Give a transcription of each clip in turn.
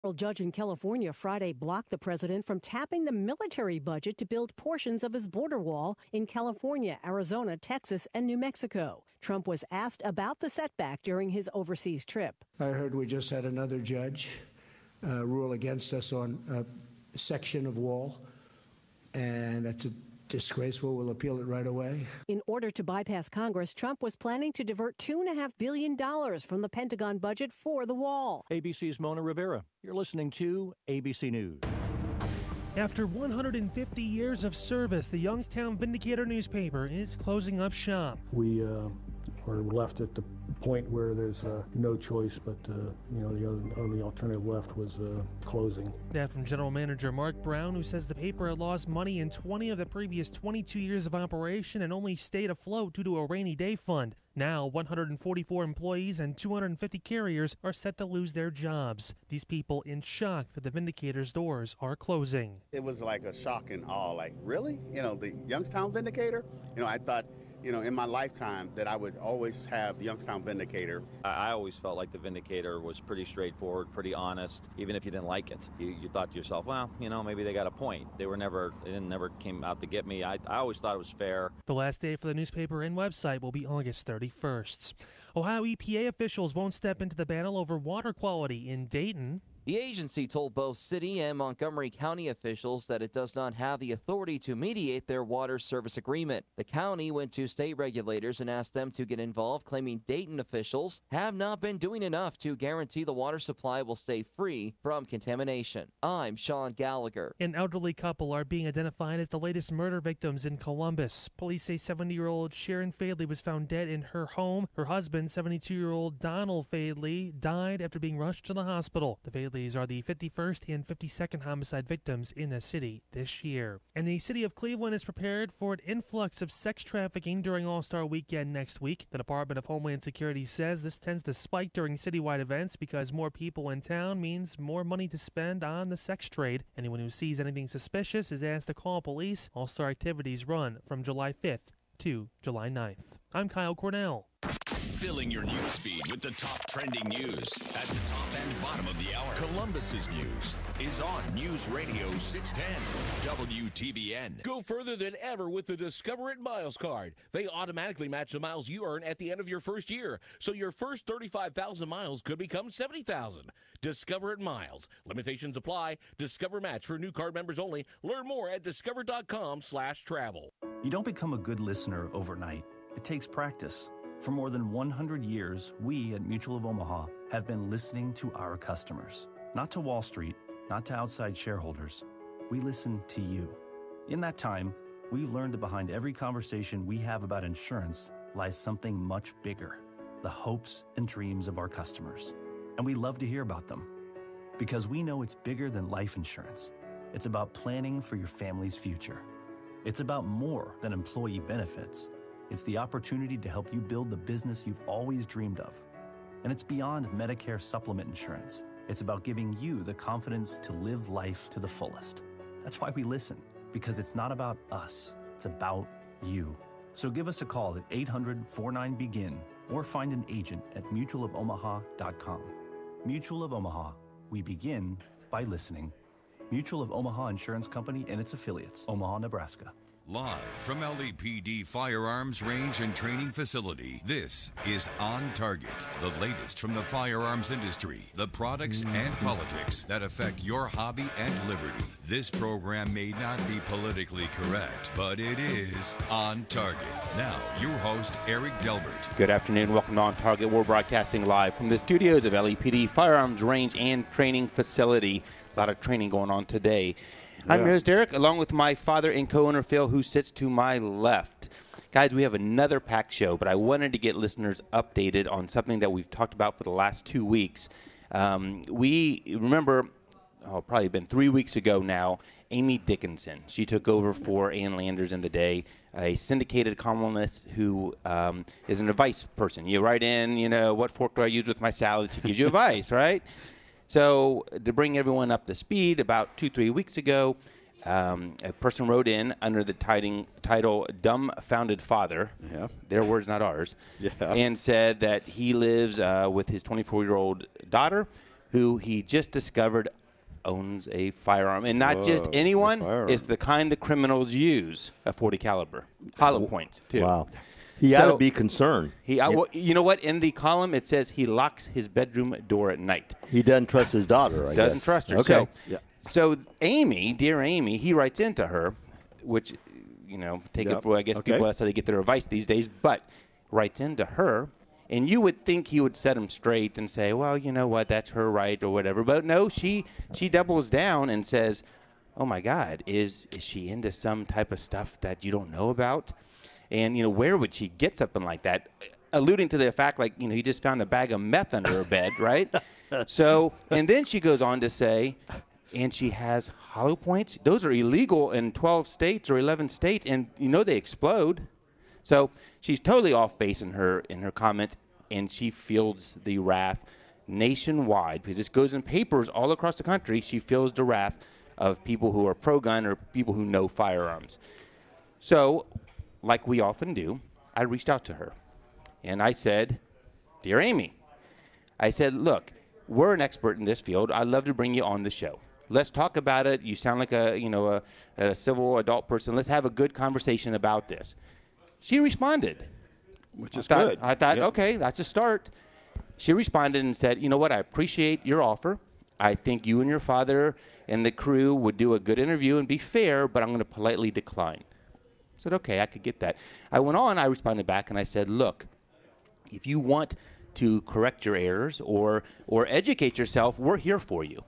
A judge in California Friday blocked the president from tapping the military budget to build portions of his border wall in California, Arizona, Texas, and New Mexico. Trump was asked about the setback during his overseas trip. I heard we just had another judge rule against us on a section of wall, and that's disgraceful. We'll appeal it right away. In order to bypass Congress, Trump was planning to divert $2.5 billion from the Pentagon budget for the wall. ABC's Mona Rivera. You're listening to ABC News. After 150 years of service, the Youngstown Vindicator newspaper is closing up shop. We are left at the point where there's no choice, but the only alternative left was closing. That from General Manager Mark Brown, who says the paper had lost money in 20 of the previous 22 years of operation and only stayed afloat due to a rainy day fund. Now, 144 employees and 250 carriers are set to lose their jobs. These people in shock that the Vindicator's doors are closing. It was like a shock and awe. Like, really? The Youngstown Vindicator? I thought, in my lifetime that I would always have the Youngstown Vindicator. I always felt like the Vindicator was pretty straightforward, pretty honest. Even if you didn't like it, you thought to yourself, well, maybe they got a point. They never came out to get me. I always thought it was fair. The last day for the newspaper and website will be August 31st. Ohio EPA officials won't step into the battle over water quality in Dayton. The agency told both city and Montgomery County officials that it does not have the authority to mediate their water service agreement. The county went to state regulators and asked them to get involved, claiming Dayton officials have not been doing enough to guarantee the water supply will stay free from contamination. I'm Sean Gallagher. An elderly couple are being identified as the latest murder victims in Columbus. Police say 70-year-old Sharon Fadley was found dead in her home. Her husband, 72-year-old Donald Fadley, died after being rushed to the hospital. The Fadleys are the 51st and 52nd homicide victims in the city this year. And the city of Cleveland is prepared for an influx of sex trafficking during All-Star Weekend next week. The Department of Homeland Security says this tends to spike during citywide events because more people in town means more money to spend on the sex trade. Anyone who sees anything suspicious is asked to call police. All-Star activities run from July 5th to July 9th. I'm Kyle Cornell. Filling your news feed with the top trending news at the top and bottom of the hour. Columbus's news is on News Radio 610 WTVN. Go further than ever with the Discover It Miles card. They automatically match the miles you earn at the end of your first year, so your first 35,000 miles could become 70,000. Discover It Miles. Limitations apply. Discover Match for new card members only. Learn more at discover.com/travel. You don't become a good listener overnight. It takes practice. For more than 100 years, we at Mutual of Omaha have been listening to our customers. Not to Wall Street, not to outside shareholders. We listen to you. In that time, we've learned that behind every conversation we have about insurance lies something much bigger, the hopes and dreams of our customers. And we love to hear about them, because we know it's bigger than life insurance. It's about planning for your family's future. It's about more than employee benefits. It's the opportunity to help you build the business you've always dreamed of. And it's beyond Medicare supplement insurance. It's about giving you the confidence to live life to the fullest. That's why we listen, because it's not about us, it's about you. So give us a call at 800-49-BEGIN or find an agent at mutualofomaha.com. Mutual of Omaha, we begin by listening. Mutual of Omaha Insurance Company and its affiliates, Omaha, Nebraska. Live from LAPD Firearms Range and Training Facility, this is On Target, the latest from the firearms industry, the products and politics that affect your hobby and liberty. This program may not be politically correct, but it is On Target. Now, your host, Eric Delbert. Good afternoon. Welcome to On Target. We're broadcasting live from the studios of LAPD Firearms Range and Training Facility. A lot of training going on today. Yeah. I'm your host, Derek, along with my father and co-owner, Phil, who sits to my left. Guys, we have another packed show, but I wanted to get listeners updated on something that we've talked about for the last 2 weeks. We remember, probably been 3 weeks ago now, Amy Dickinson. She took over for Ann Landers in the day, a syndicated columnist who is an advice person. You write in, what fork do I use with my salad? She gives you advice, right? So to bring everyone up to speed, about 2-3 weeks ago, a person wrote in under the title Dumbfounded Father, their words, not ours, and said that he lives with his 24-year-old daughter, who he just discovered owns a firearm. And not just anyone, it's the kind the criminals use, a .40 caliber. Hollow points, too. Wow. He ought to be concerned. Well, you know what? In the column, it says he locks his bedroom door at night. He doesn't trust his daughter, I guess. Doesn't trust her. Okay. So Amy, dear Amy, he writes into her, which, you know, take it for, I guess people, that's how they get their advice these days, but writes into her. And you would think he would set him straight and say, well, you know what, that's her right or whatever. But no, she doubles down and says, oh, my God, is she into some type of stuff that you don't know about? And, you know, where would she get something like that? Alluding to the fact, like, you know, he just found a bag of meth under her bed, right? So, and then she goes on to say, and she has hollow points. Those are illegal in 12 states or 11 states, and, you know, they explode. So she's totally off base in her comments, and she fields the wrath nationwide because this goes in papers all across the country. She feels the wrath of people who are pro-gun or people who know firearms. So, like we often do, I reached out to her, and I said, dear Amy, I said, look, we're an expert in this field. I'd love to bring you on the show. Let's talk about it. You sound like a civil adult person. Let's have a good conversation about this. She responded. Which is good. I thought, okay, that's a start. She responded and said, you know what, I appreciate your offer. I think you and your father and the crew would do a good interview and be fair, but I'm going to politely decline. I said, okay, I could get that. I went on, I responded back, and I said, look, if you want to correct your errors or educate yourself, we're here for you.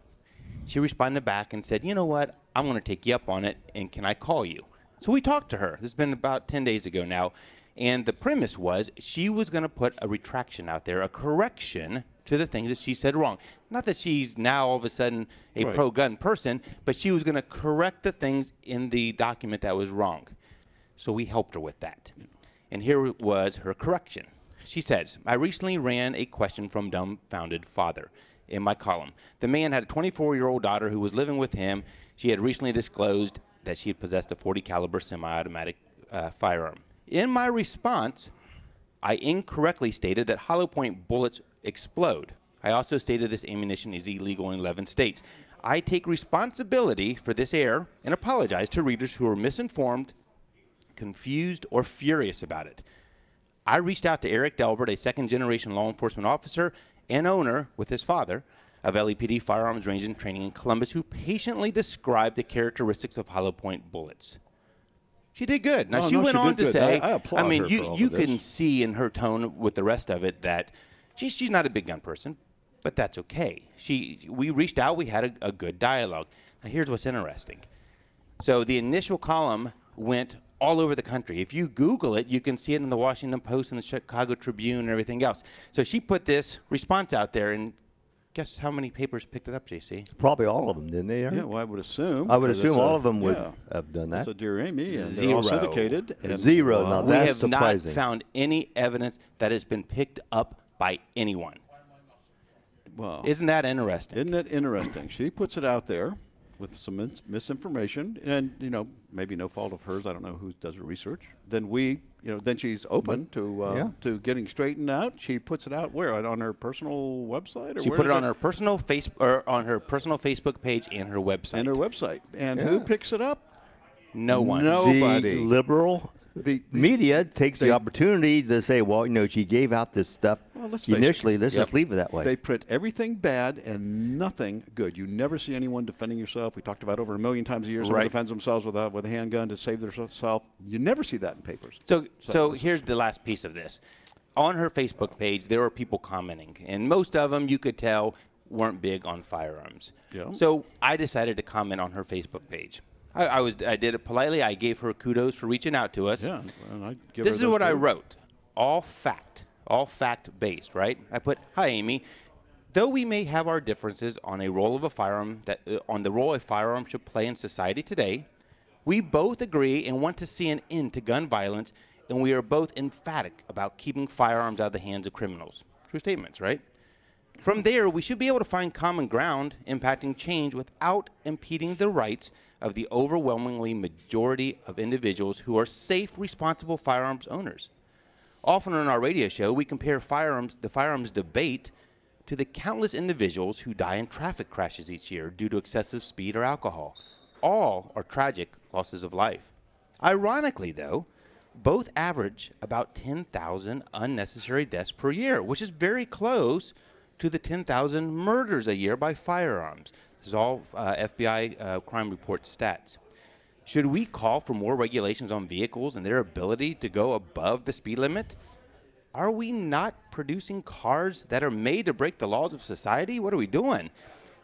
She responded back and said, you know what, I'm going to take you up on it, and can I call you? So we talked to her. This has been about 10 days ago now. And the premise was she was going to put a retraction out there, a correction to the things that she said wrong. Not that she's now all of a sudden a pro-gun person, but she was going to correct the things in the document that was wrong. So we helped her with that. And here was her correction. She says, I recently ran a question from dumbfounded father in my column. The man had a 24-year-old daughter who was living with him. She had recently disclosed that she had possessed a .40 caliber semi-automatic firearm. In my response, I incorrectly stated that hollow point bullets explode. I also stated this ammunition is illegal in 11 states. I take responsibility for this error and apologize to readers who are misinformed, confused, or furious about it. I reached out to Eric Delbert, a second-generation law enforcement officer and owner with his father of LEPD Firearms Range and Training in Columbus, who patiently described the characteristics of hollow point bullets. She did good. Now, she went on to say, I mean, you can see in her tone with the rest of it that she's not a big gun person, but that's okay. We reached out. We had a good dialogue. Now, here's what's interesting. So the initial column went all over the country. If you Google it, you can see it in the Washington Post and the Chicago Tribune and everything else. So she put this response out there, and guess how many papers picked it up, JC? Probably all of them, didn't they, Aaron? Yeah, well, I would assume. I would assume all of them would have done that. So, dear Amy, and Zero. they're all syndicated. And Zero. Now, we that's have surprising. not found any evidence that has been picked up by anyone. Wow. Isn't that interesting? Isn't it interesting? She puts it out there with some misinformation, and, you know, maybe no fault of hers. I don't know who does her research. Then then she's open to getting straightened out. She puts it out where? On her personal website? Or she put it on her personal Facebook page and her website. And her website. And who picks it up? No one. Nobody. The liberal media takes the opportunity to say, well, you know, she gave out this stuff initially. Let's just leave it that way. They print everything bad and nothing good. You never see anyone defending yourself. We talked about over 1 million times a year someone defends themselves with a handgun to save themselves. You never see that in papers. So here's the last piece of this. On her Facebook page, there were people commenting, and most of them, you could tell, weren't big on firearms. Yeah. So I decided to comment on her Facebook page. I did it politely. I gave her kudos for reaching out to us. Yeah, and I give this her is what I kudos. wrote. All fact-based, right? I put, hi, Amy. Though we may have our differences on the role a firearm should play in society today, we both agree and want to see an end to gun violence, and we are both emphatic about keeping firearms out of the hands of criminals. True statements, right? From there, we should be able to find common ground impacting change without impeding the rights of the overwhelmingly majority of individuals who are safe, responsible firearms owners. Often on our radio show, we compare the firearms debate to the countless individuals who die in traffic crashes each year due to excessive speed or alcohol. All are tragic losses of life. Ironically, though, both average about 10,000 unnecessary deaths per year, which is very close to the 10,000 murders a year by firearms. This is all FBI crime report stats. Should we call for more regulations on vehicles and their ability to go above the speed limit? Are we not producing cars that are made to break the laws of society? What are we doing?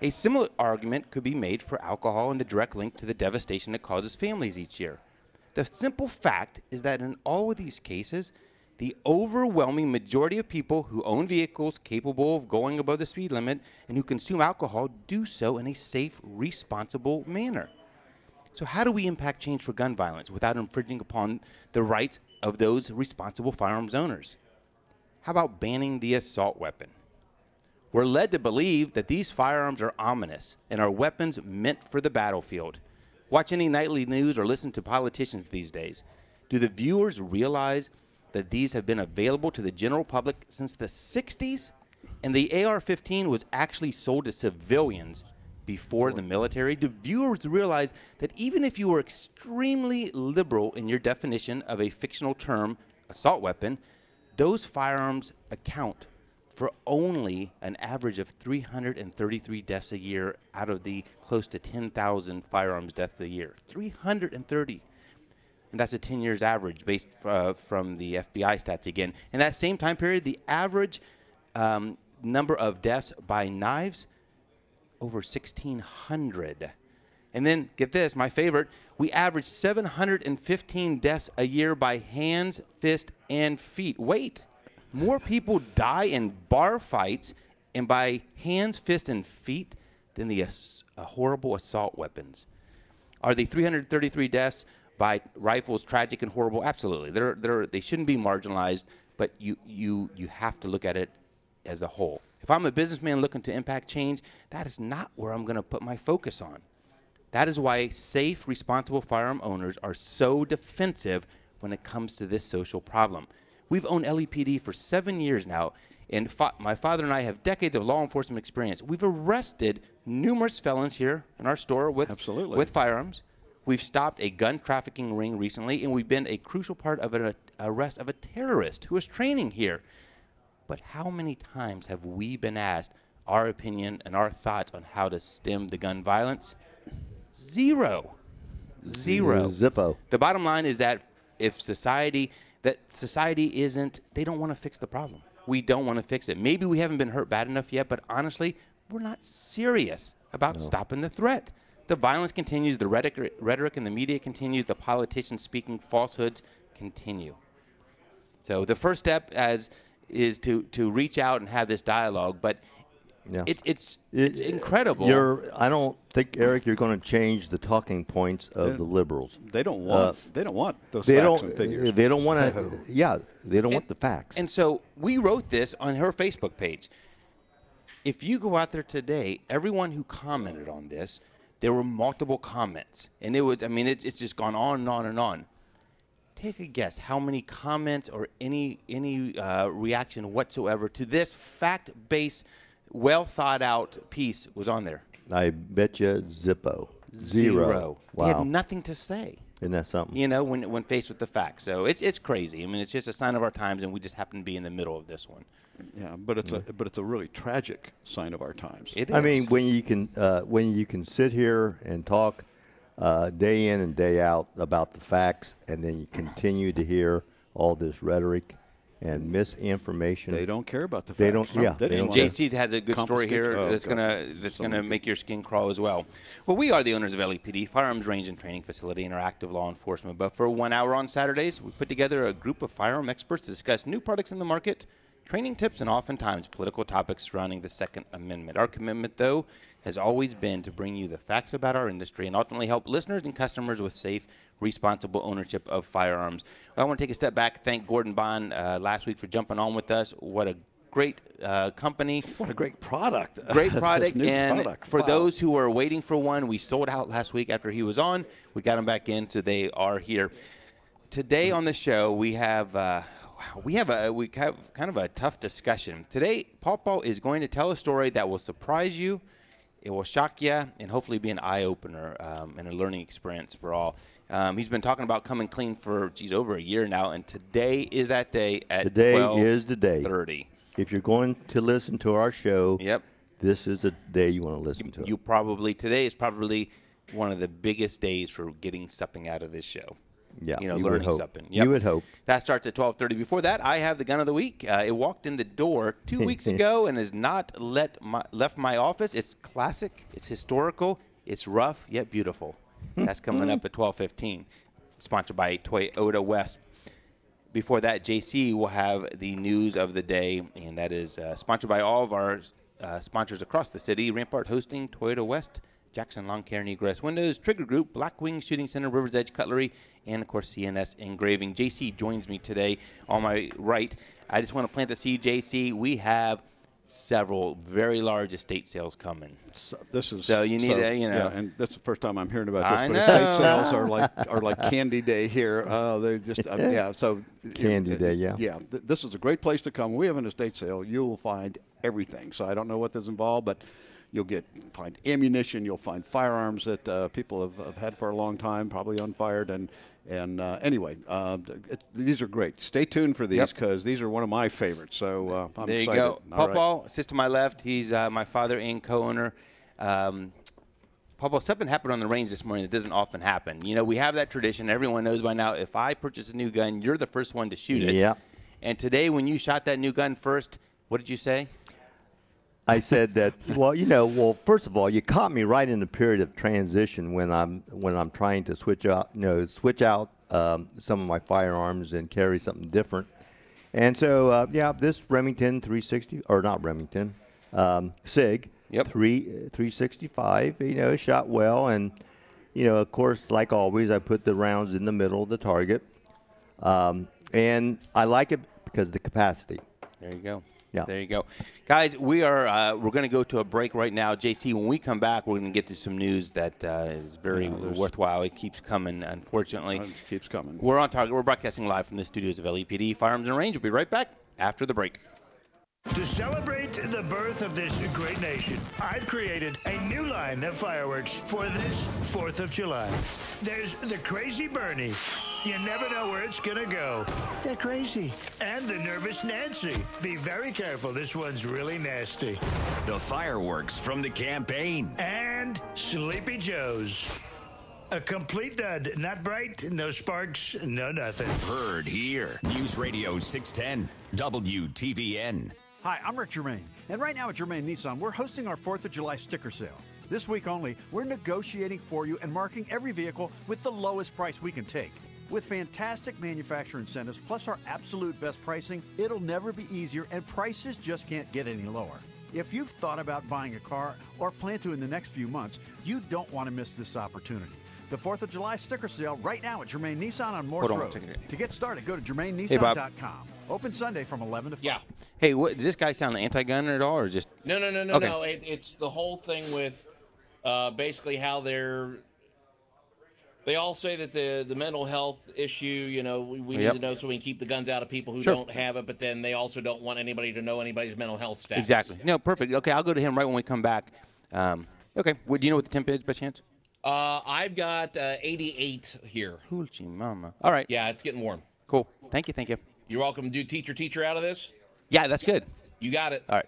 A similar argument could be made for alcohol and the direct link to the devastation it causes families each year. The simple fact is that in all of these cases, the overwhelming majority of people who own vehicles capable of going above the speed limit and who consume alcohol do so in a safe, responsible manner. So how do we impact change for gun violence without infringing upon the rights of those responsible firearms owners? How about banning the assault weapon? We're led to believe that these firearms are ominous and are weapons meant for the battlefield. Watch any nightly news or listen to politicians these days. Do the viewers realize that these have been available to the general public since the 60s? And the AR-15 was actually sold to civilians before the military. Do viewers realize that even if you were extremely liberal in your definition of a fictional term, assault weapon, those firearms account for only an average of 333 deaths a year out of the close to 10,000 firearms deaths a year. 330. And that's a 10 years average based from the FBI stats again. In that same time period, the average number of deaths by knives, over 1,600. And then, get this, my favorite, we average 715 deaths a year by hands, fist, and feet. Wait, more people die in bar fights and by hands, fist, and feet than the horrible assault weapons. Are the 333 deaths by rifles tragic and horrible? Absolutely. They shouldn't be marginalized, but you have to look at it as a whole. If I'm a businessman looking to impact change, that is not where I'm going to put my focus on. That is why safe, responsible firearm owners are so defensive when it comes to this social problem. We've owned LEPD for 7 years now, and my father and I have decades of law enforcement experience. We've arrested numerous felons here in our store with firearms. We've stopped a gun trafficking ring recently, and we've been a crucial part of an arrest of a terrorist who was training here. But how many times have we been asked our opinion and our thoughts on how to stem the gun violence? Zero. Zippo. The bottom line is that if society isn't, they don't want to fix the problem. We don't want to fix it. Maybe we haven't been hurt bad enough yet, but honestly, we're not serious about stopping the threat. The violence continues, the rhetoric in the media continues, the politicians speaking falsehoods continue. So the first step is to reach out and have this dialogue, but it's incredible. I don't think, Eric, you're going to change the talking points of the liberals. They don't want those facts and figures. They don't want to. Yeah, they don't want the facts. And so we wrote this on her Facebook page. If you go out there today, everyone who commented on this, there were multiple comments, and it's just gone on and on and on. Take a guess how many comments or any reaction whatsoever to this fact-based, well-thought-out piece was on there. I bet you Zippo. Zero. Wow. They had nothing to say. Isn't that something? You know, when faced with the facts. So it's crazy. I mean, it's just a sign of our times, and we just happen to be in the middle of this one. Yeah, but it's a really tragic sign of our times. It is. I mean, when you can sit here and talk day in and day out about the facts, and then you continue to hear all this rhetoric and misinformation. They don't care about the facts. They don't. Yeah. And JC has a good story here that's gonna make your skin crawl as well. Well, we are the owners of LEPD, Firearms Range and Training Facility, and our active law enforcement. But for 1 hour on Saturdays, we put together a group of firearm experts to discuss new products in the market, training tips, and oftentimes political topics surrounding the Second Amendment. Our commitment, though, has always been to bring you the facts about our industry and ultimately help listeners and customers with safe, responsible ownership of firearms. Well, I want to take a step back, thank Gordon Bond last week for jumping on with us. What a great company. What a great product. Great product. And product. For those who are waiting for one, we sold out last week after he was on. We got them back in, so they are here. Today on the show, we have We have kind of a tough discussion. Today, Paw Paw is going to tell a story that will surprise you, it will shock you, and hopefully be an eye-opener and a learning experience for all. He's been talking about coming clean for, over a year now, and today is that day at 12:30. If you're going to listen to our show, this is the day you want to listen to it. Today is probably one of the biggest days for getting something out of this show. Yeah, learning something. You would hope. That starts at 12:30. Before that, I have the gun of the week. It walked in the door 2 weeks ago and has not left my office. It's classic. It's historical. It's rough yet beautiful. That's coming up at 12:15. Sponsored by Toyota West. Before that, JC will have the news of the day, and that is sponsored by all of our sponsors across the city: Rampart Hosting, Toyota West, Jackson Lawn Care and Egress Windows, Trigger Group, Blackwing Shooting Center, River's Edge Cutlery, and, of course, CNS Engraving. JC joins me today on my right. I just want to plant the seed, JC. We have several very large estate sales coming. So you need Yeah, and that's the first time I'm hearing about this. But estate sales are like candy day here. They're just So candy day, yeah. Yeah, this is a great place to come. We have an estate sale. You will find everything. So I don't know what is involved, but you'll find ammunition. You'll find firearms that people have had for a long time, probably unfired. And anyway, these are great. Stay tuned for these because these are one of my favorites. So I'm there excited. You go. Paw Paw sits to my left. He's my father and co-owner. Paw Paw, something happened on the range this morning that doesn't often happen. We have that tradition. Everyone knows by now, if I purchase a new gun, you're the first one to shoot it. Yeah. And today, when you shot that new gun first, what did you say? I said that, first of all, you caught me right in the period of transition when I'm trying to switch out some of my firearms and carry something different. And so, this Remington 360, or not Remington, SIG 365, shot well. And, of course, like always, I put the rounds in the middle of the target. And I like it because of the capacity. There you go. Yeah. There you go. Guys, we're going to go to a break right now. JC, when we come back, we're going to get to some news that is very worthwhile. It keeps coming, unfortunately. It keeps coming. We're on target. We're broadcasting live from the studios of LEPD Firearms and Range. We'll be right back after the break. To celebrate the birth of this great nation, I've created a new line of fireworks for this 4th of July. There's the Crazy Bernie. You never know where it's gonna go. They're crazy. And the Nervous Nancy. Be very careful. This one's really nasty. The fireworks from the campaign. And Sleepy Joe's. A complete dud. Not bright, no sparks, no nothing. Heard here. News Radio 610, WTVN. Hi, I'm Rick Germain, and right now at Germain Nissan, we're hosting our 4th of July sticker sale. This week only, we're negotiating for you and marking every vehicle with the lowest price we can take. With fantastic manufacturer incentives plus our absolute best pricing, it'll never be easier and prices just can't get any lower. If you've thought about buying a car or plan to in the next few months, you don't want to miss this opportunity. The 4th of July sticker sale right now at Germain Nissan on Morse Road. To get started, go to GermainNissan.com. Open Sunday from 11 to 5. Yeah. Hey, does this guy sound anti-gun at all, or just? No. Okay. No. It's the whole thing with basically how they all say that the mental health issue, we need to know so we can keep the guns out of people who don't have it, but then they also don't want anybody to know anybody's mental health status. Exactly. No, perfect. Okay, I'll go to him right when we come back. Okay. Do you know what the temp is by chance? I've got 88 here. Hoochie mama. All right. Yeah, it's getting warm. Cool. Thank you. You're welcome. Do teacher out of this? Yeah, that's good. You got it. All right.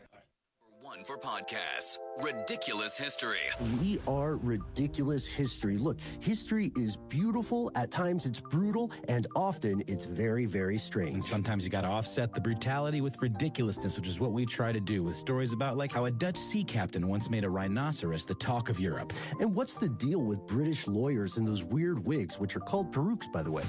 One for podcasts. Ridiculous History. We are Ridiculous History. Look, history is beautiful. At times it's brutal, and often it's very, very strange. And sometimes you got to offset the brutality with ridiculousness, which is what we try to do with stories about like how a Dutch sea captain once made a rhinoceros the talk of Europe. And what's the deal with British lawyers and those weird wigs, which are called perukes, by the way?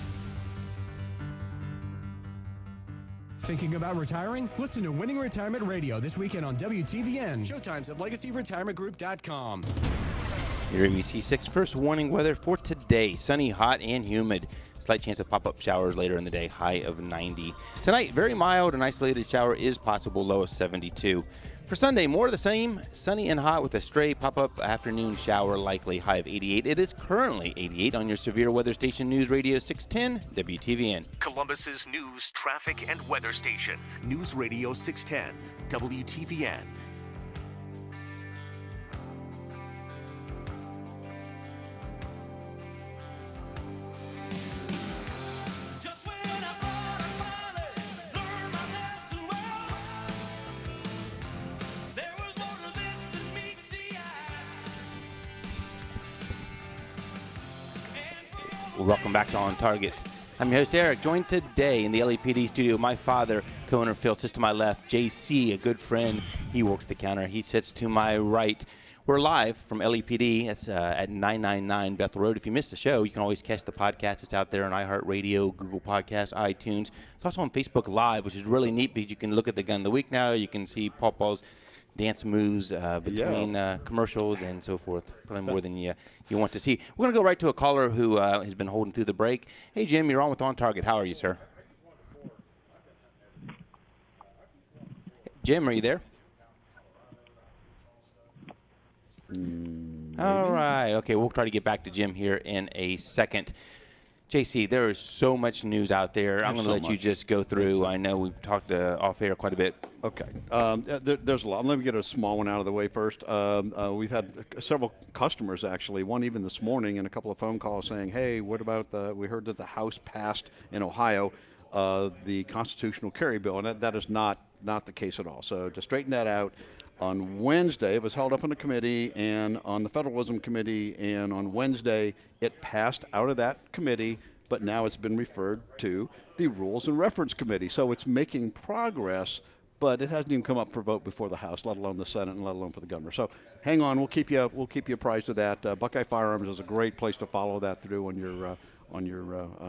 Thinking about retiring? Listen to Winning Retirement Radio this weekend on WTVN. Showtimes at LegacyRetirementGroup.com. Your ABC6 first warning weather for today. Sunny, hot, and humid. Slight chance of pop-up showers later in the day. High of 90. Tonight, very mild. An isolated shower is possible. Low of 72. For Sunday, more of the same, sunny and hot with a stray pop-up afternoon shower, likely high of 88. It is currently 88 on your severe weather station, News Radio 610 WTVN. Columbus's news, traffic, and weather station, News Radio 610 WTVN. Welcome back to On Target. I'm your host, Eric, joined today in the LAPD studio, my father, co-owner Phil, sits to my left, JC, a good friend. He works the counter. He sits to my right. We're live from LAPD. It's at 999 Bethel Road. If you missed the show, you can always catch the podcast. It's out there on iHeartRadio, Google Podcasts, iTunes. It's also on Facebook Live, which is really neat because you can look at the Gun of the Week now. You can see Paw Paw's dance moves between commercials and so forth, probably more than you want to see. We're going to go right to a caller who has been holding through the break. Hey, Jim, you're on with On Target. How are you, sir? Jim, are you there? All right. Okay, we'll try to get back to Jim here in a second. JC, there is so much news out there. I'm going to let you just go through. I know we've talked off air quite a bit. Okay. There's a lot. Let me get a small one out of the way first. We've had several customers, actually, one even this morning, and a couple of phone calls saying, hey, what about we heard that the House passed in Ohio the constitutional carry bill, and that is not the case at all. So to straighten that out, on Wednesday, it was held up in the committee and on the Federalism Committee, and on Wednesday, it passed out of that committee, but now it's been referred to the Rules and Reference Committee. So it's making progress, but it hasn't even come up for vote before the House, let alone the Senate, and let alone for the governor. So hang on, we'll keep you apprised of that. Buckeye Firearms is a great place to follow that through on your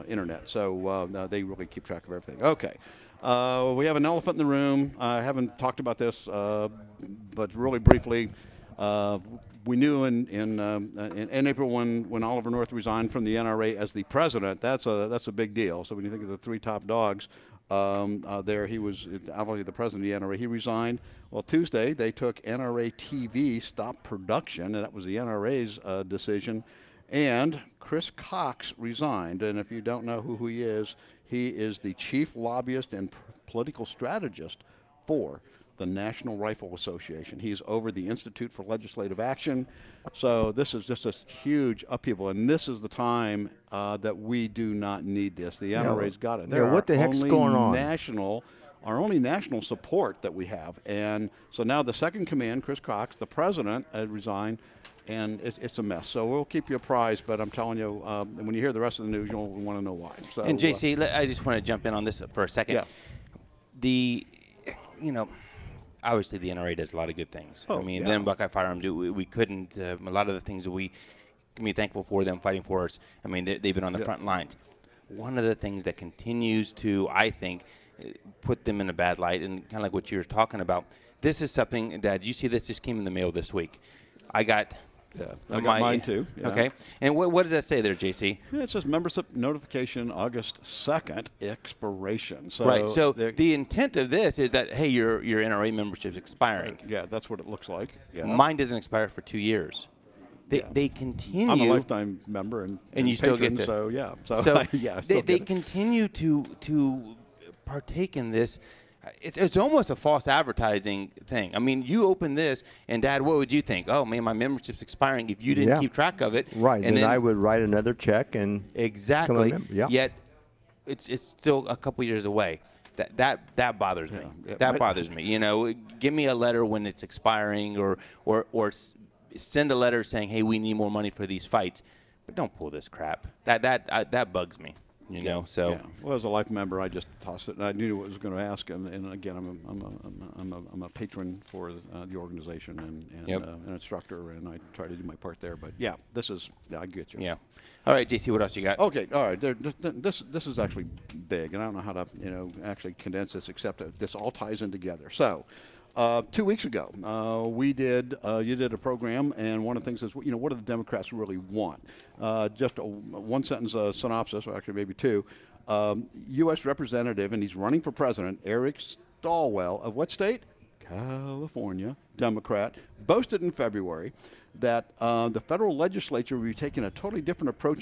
internet. So they really keep track of everything. Okay. We have an elephant in the room. I haven't talked about this, but really briefly, we knew in April when Oliver North resigned from the NRA as the president. That's a big deal. So when you think of the three top dogs, there he was obviously the president of the NRA. He resigned. Well, Tuesday they took NRA TV stop production, and that was the NRA's decision. And Chris Cox resigned. And if you don't know who he is the chief lobbyist and political strategist for the National Rifle Association. He's over the Institute for Legislative Action. So this is just a huge upheaval, and this is the time that we do not need this. The NRA's got it. Yeah, what the heck's going on? Our only national support that we have. And so now the second command, Chris Cox, the president, resigned, and it's a mess. So we'll keep you apprised, but I'm telling you, when you hear the rest of the news, you'll want to know why. So, and JC, I just want to jump in on this for a second. Yeah. Obviously the NRA does a lot of good things. I mean, then Buckeye Firearms, we couldn't, a lot of the things that we can be thankful for them fighting for us, I mean, they've been on the front lines. One of the things that continues to, I think, put them in a bad light, and kind of like what you were talking about, this is something, Dad, you see this just came in the mail this week. I got mine too. Yeah. Okay. And what does that say there, JC? Yeah, it says membership notification August 2nd expiration. So right. So the intent of this is that, hey, your NRA membership is expiring. Yeah, that's what it looks like. Yeah. Mine doesn't expire for 2 years. They continue. I'm a lifetime member and you patron, still get so yeah. So yeah, they continue to partake in this. It's almost a false advertising thing. I mean, you open this, and Dad, what would you think? Oh, man, my membership's expiring if you didn't keep track of it. Right, and then I would write another check and exactly. become a member. Yeah. Yet, it's still a couple years away. That bothers me. Yeah. That bothers me. You know, give me a letter when it's expiring, or send a letter saying, hey, we need more money for these fights, but don't pull this crap. That bugs me. You know, so well, as a life member, I just tossed it, and I knew what I was going to ask. And again, I'm a patron for the organization and an instructor, and I try to do my part there. But yeah, I get you. Yeah. All right, JC, what else you got? Okay, all right. This is actually big, and I don't know how to actually condense this, except that this all ties in together. So. 2 weeks ago, you did a program, and one of the things is, what do the Democrats really want? Just a one-sentence synopsis, or actually maybe two. U.S. Representative, and he's running for president, Eric Stilwell of what state? California Democrat, boasted in February that the federal legislature will be taking a totally different approach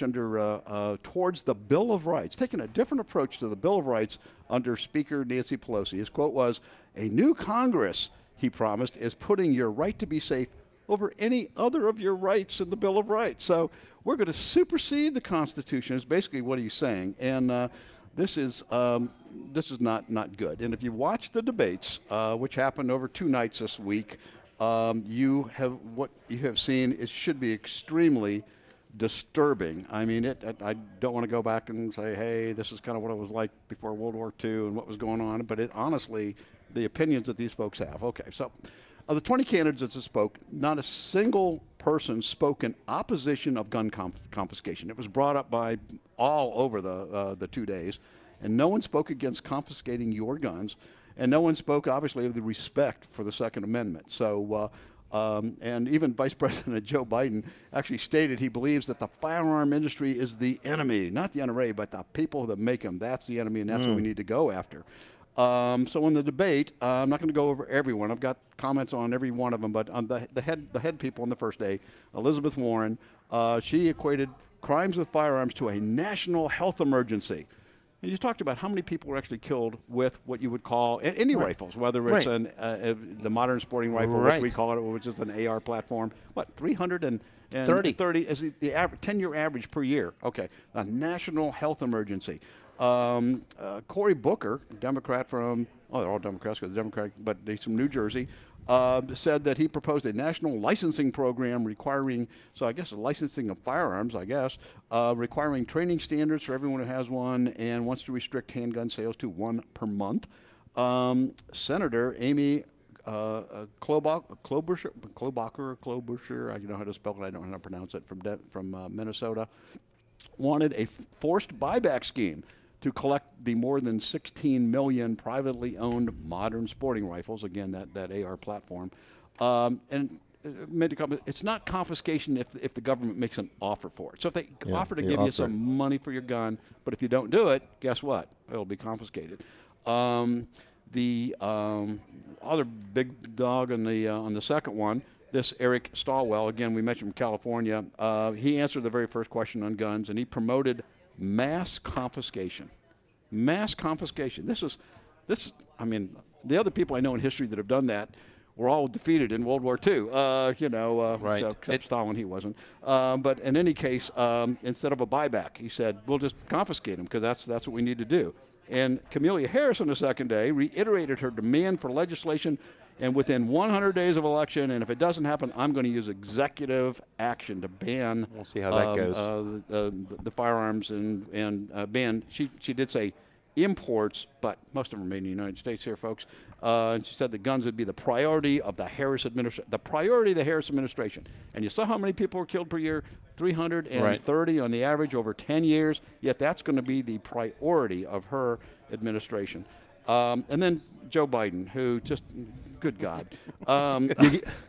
towards the Bill of Rights, taking a different approach to the Bill of Rights under Speaker Nancy Pelosi. His quote was, "A new Congress," he promised, "is putting your right to be safe over any other of your rights in the Bill of Rights." So we're going to supersede the Constitution is basically what he's saying. And this is not good. And if you watch the debates, which happened over 2 nights this week, what you have seen, it should be extremely disturbing. I mean, I don't want to go back and say, hey, this is kind of what it was like before World War II and what was going on, but honestly, the opinions that these folks have. Okay, so of the 20 candidates that spoke, not a single person spoke in opposition of gun confiscation. It was brought up by all over the 2 days, and no one spoke against confiscating your guns, and no one spoke, obviously, of the respect for the Second Amendment. So, and even Vice President Joe Biden actually stated he believes that the firearm industry is the enemy, not the NRA, but the people that make them. That's the enemy, and that's what we need to go after. So in the debate, I'm not going to go over everyone. I've got comments on every one of them, but on the head people on the first day, Elizabeth Warren, she equated crimes with firearms to a national health emergency. And you talked about how many people were actually killed with what you would call any rifles, whether it's the modern sporting rifle, which we call it, which is an AR platform. What, 330 is the average 10-year average per year? Okay, a national health emergency. Cory Booker, Democrat from, they're all Democrats because they're Democratic, but he's from New Jersey, said that he proposed a national licensing program requiring, so I guess a licensing of firearms, requiring training standards for everyone who has one, and wants to restrict handgun sales to 1 per month. Senator Amy Klobuchar, I don't know how to spell it, I don't know how to pronounce it, from Minnesota, wanted a forced buyback scheme to collect the more than 16 million privately owned modern sporting rifles, again, that AR platform, and made a comment, it's not confiscation if the government makes an offer for it. So if they offer to give you some money for your gun, but if you don't do it, guess what? It'll be confiscated. The other big dog on the second one, this Eric Stilwell, again, we mentioned from California, he answered the very first question on guns, and he promoted mass confiscation. Mass confiscation. I mean, the other people I know in history that have done that were all defeated in World War II. So except Stalin, he wasn't. But in any case, instead of a buyback, he said, we'll just confiscate them because that's what we need to do. And Kamala Harris on the second day reiterated her demand for legislation and within 100 days of election, and if it doesn't happen, I'm going to use executive action to ban we'll see how that goes. The firearms and ban, she did say imports, but most of them are made in the United States here, folks. And she said the guns would be the priority of the Harris administration. And you saw how many people were killed per year? 330 on the average over 10 years, yet that's going to be the priority of her administration. And then Joe Biden, who just, good God.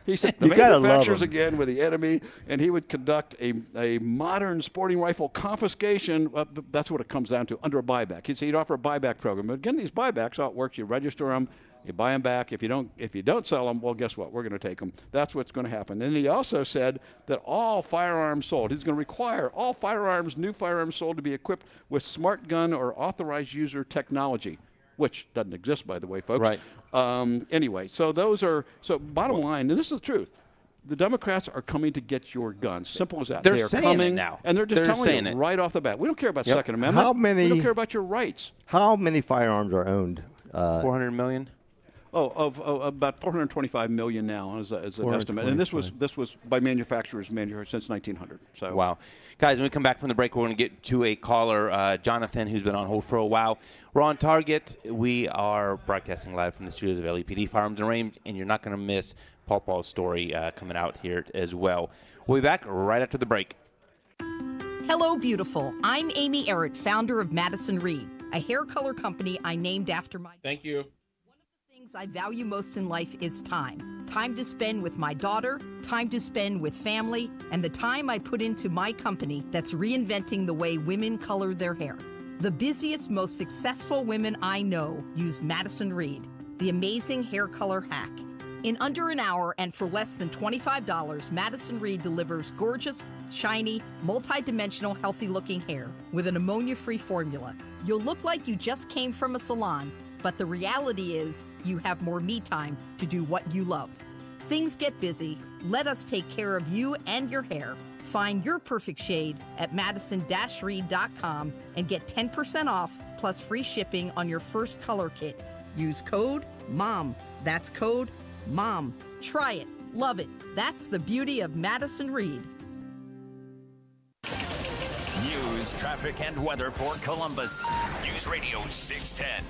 He said the manufacturers again were the enemy, and he would conduct a modern sporting rifle confiscation. That's what it comes down to, under a buyback. He'd offer a buyback program. But again, these buybacks, how it works, you register them, you buy them back. If you don't sell them, well, guess what? We're going to take them. That's what's going to happen. And he also said that all firearms sold, he's going to require all new firearms sold to be equipped with smart gun or authorized user technology, which doesn't exist, by the way, folks. Right. Anyway, so bottom line, and this is the truth, the Democrats are coming to get your guns. Simple as that. They're they are saying coming, it now. And they're just telling you it right off the bat. We don't care about Second Amendment. We don't care about your rights. How many firearms are owned? 400 million? About 425 million now is an estimate, and this was by manufacturers since 1900. So wow, guys, when we come back from the break, we're going to get to a caller, Jonathan, who's been on hold for a while. We're on target. We are broadcasting live from the studios of LAPD Firearms and Range, and you're not going to miss Paw Paw's story coming out here as well. We'll be back right after the break. Hello, beautiful. I'm Amy Errett, founder of Madison Reed, a hair color company I named after my. Thank you. I value most in life is time. Time to spend with my daughter, time to spend with family, and the time I put into my company that's reinventing the way women color their hair. The busiest, most successful women I know use Madison Reed, the amazing hair color hack. In under an hour and for less than $25, Madison Reed delivers gorgeous, shiny, multi-dimensional, healthy-looking hair with an ammonia-free formula. You'll look like you just came from a salon, but the reality is you have more me time to do what you love. Things get busy. Let us take care of you and your hair. Find your perfect shade at madison-reed.com and get 10% off plus free shipping on your first color kit. Use code MOM. That's code MOM. Try it. Love it. That's the beauty of Madison Reed. News, traffic, and weather for Columbus. News Radio 610,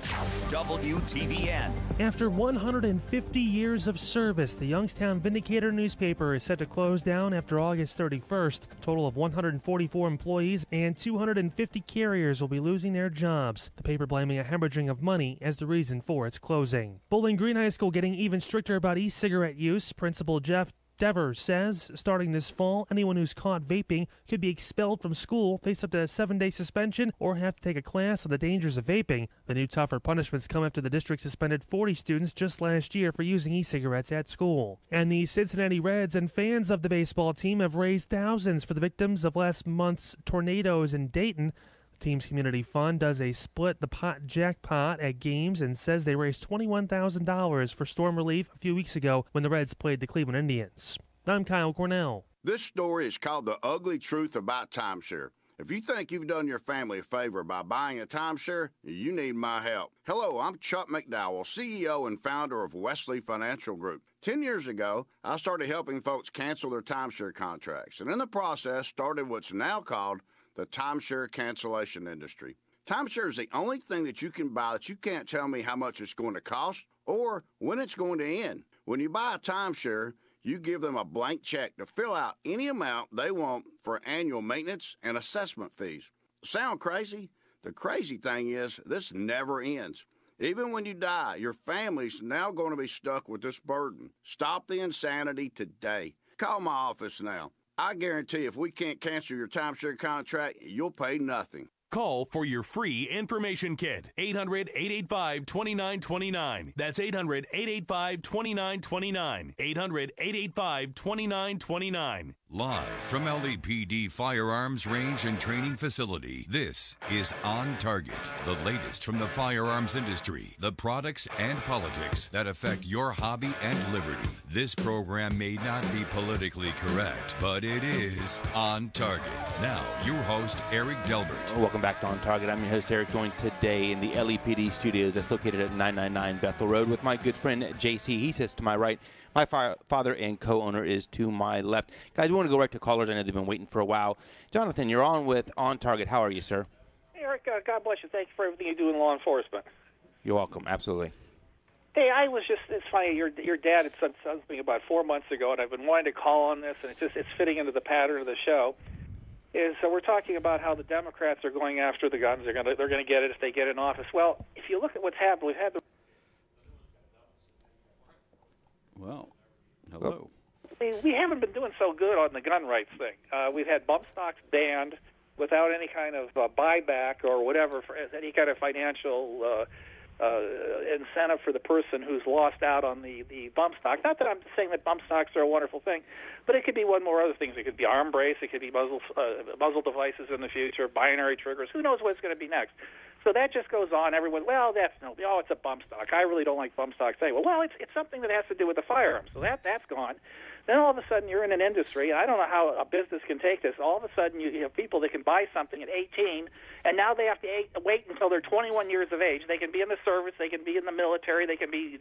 WTVN. After 150 years of service, the Youngstown Vindicator newspaper is set to close down after August 31st. A total of 144 employees and 250 carriers will be losing their jobs. The paper blaming a hemorrhaging of money as the reason for its closing. Bowling Green High School getting even stricter about e-cigarette use. Principal Jeff Devers says starting this fall, anyone who's caught vaping could be expelled from school, face up to a 7-day suspension, or have to take a class on the dangers of vaping. The new tougher punishments come after the district suspended 40 students just last year for using e-cigarettes at school. And the Cincinnati Reds and fans of the baseball team have raised thousands for the victims of last month's tornadoes in Dayton. The team's community fund does a split the pot jackpot at games and says they raised $21,000 for storm relief a few weeks ago when the Reds played the Cleveland Indians. I'm Kyle Cornell. This story is called The Ugly Truth About Timeshare. If you think you've done your family a favor by buying a timeshare, you need my help. Hello, I'm Chuck McDowell, CEO and founder of Wesley Financial Group. 10 years ago, I started helping folks cancel their timeshare contracts, and in the process started what's now called the timeshare cancellation industry. Timeshare is the only thing that you can buy that you can't tell me how much it's going to cost or when it's going to end. When you buy a timeshare, you give them a blank check to fill out any amount they want for annual maintenance and assessment fees. Sound crazy? The crazy thing is, this never ends. Even when you die, your family's now going to be stuck with this burden. Stop the insanity today. Call my office now. I guarantee if we can't cancel your timeshare contract, you'll pay nothing. Call for your free information kit. 800-885-2929. That's 800-885-2929. 800-885-2929. Live from LAPD Firearms Range and Training Facility, this is On Target, the latest from the firearms industry, the products and politics that affect your hobby and liberty. This program may not be politically correct, but it is On Target. Now, your host, Eric Delbert. Welcome back to On Target. I'm your host, Eric, joined today in the LAPD studios that's located at 999 Bethel Road with my good friend, JC. He sits to my right. My father and co-owner is to my left. Guys, we want to go right to callers. I know they've been waiting for a while. Jonathan, you're on with On Target. How are you, sir? Hey, Eric, God bless you. Thank you for everything you do in law enforcement. You're welcome. Absolutely. Hey, it's funny, your dad had said something about 4 months ago, and I've been wanting to call on this, and it's fitting into the pattern of the show. So we're talking about how the Democrats are going after the guns. They're going to get it if they get in office. Well, if you look at what's happened, we've had the... Well, hello. We haven't been doing so good on the gun rights thing. We've had bump stocks banned without any kind of buyback or whatever, for any kind of financial incentive for the person who's lost out on the bump stock. Not that I'm saying that bump stocks are a wonderful thing, but it could be one more other things. It could be arm brace, it could be muzzle devices in the future, binary triggers. Who knows what's going to be next? So that just goes on. Everyone, it's a bump stock. I really don't like bump stocks anyway. Well, it's something that has to do with the firearms. So that's gone. Then all of a sudden you're in an industry. I don't know how a business can take this. All of a sudden you have people that can buy something at 18, and now they have to wait until they're 21 years of age. They can be in the service. They can be in the military. They can be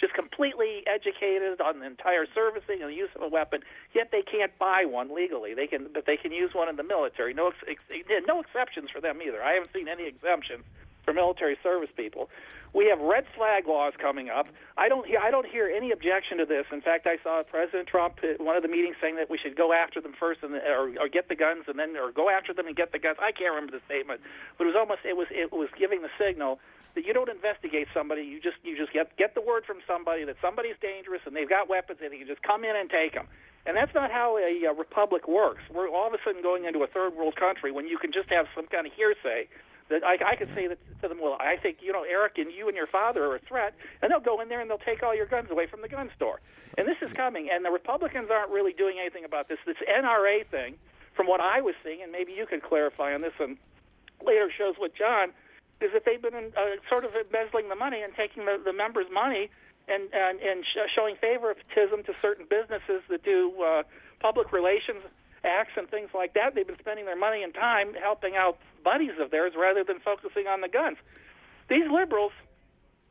just completely educated on the entire servicing and the use of a weapon, yet they can't buy one legally. But they can use one in the military. No exceptions for them either. I haven't seen any exemptions for military service people. We have red flag laws coming up. I don't hear any objection to this. In fact, I saw President Trump at one of the meetings saying that we should go after them first, or get the guns, and then or go after them and get the guns. I can't remember the statement, but it was giving the signal that you don't investigate somebody. You just get the word from somebody that somebody's dangerous and they've got weapons and you can just come in and take them. And that's not how a republic works. We're all of a sudden going into a third world country when you can just have some kind of hearsay That I could say that to them, well, I think, Eric and you and your father are a threat, and they'll go in there and they'll take all your guns away from the gun store. And this is coming, and the Republicans aren't really doing anything about this. This NRA thing, from what I was seeing, and maybe you could clarify on this on later shows with John, is that they've been sort of embezzling the money and taking the members' money and showing favoritism to certain businesses that do public relations acts and things like that. They've been spending their money and time helping out buddies of theirs rather than focusing on the guns. These liberals,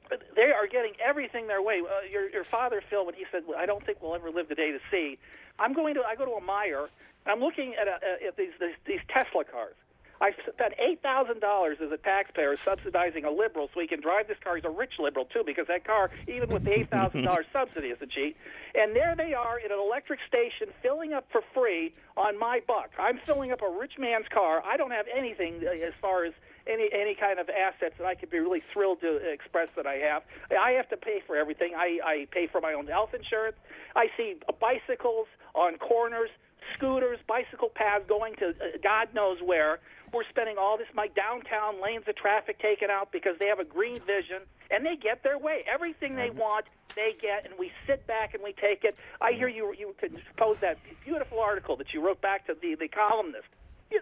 they are getting everything their way. Your father, Phil, when he said, I don't think we'll ever live the day to see, I go to a Meijer, and I'm looking at these Tesla cars. I spent $8,000 as a taxpayer subsidizing a liberal so he can drive this car. He's a rich liberal, too, because that car, even with the $8,000 subsidy, isn't cheap. And there they are in an electric station filling up for free on my buck. I'm filling up a rich man's car. I don't have anything as far as any kind of assets that I could be really thrilled to express that I have. I have to pay for everything. I pay for my own health insurance. I see bicycles on corners, scooters, bicycle paths going to God knows where. We're spending all this money, downtown lanes of traffic taken out because they have a green vision, and they get their way. Everything they want, they get, and we sit back and we take it. I hear you compose that beautiful article that you wrote back to the columnist. They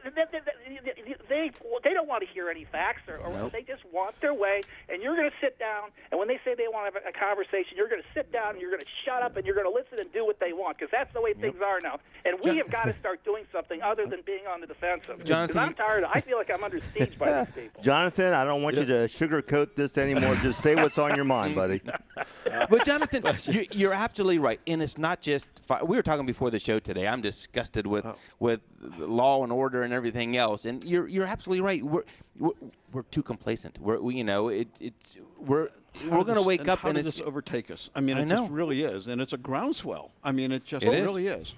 don't want to hear any facts, or nope. They just want their way, and you're going to sit down, and when they say they want to have a conversation, you're going to sit down, and you're going to shut up, and you're going to listen and do what they want, because that's the way things are now. And we have got to start doing something other than being on the defensive. Because I'm tired. I feel like I'm under siege by these people. Jonathan, I don't want you to sugarcoat this anymore. Just say what's on your mind, buddy. But, Jonathan, you're absolutely right, and it's not just we were talking before the show today. I'm disgusted with law and order and everything else, and you're absolutely right. We're too complacent. We're going to wake up and it's overtake us. I mean, it just really is, and it's a groundswell. I mean, it really is.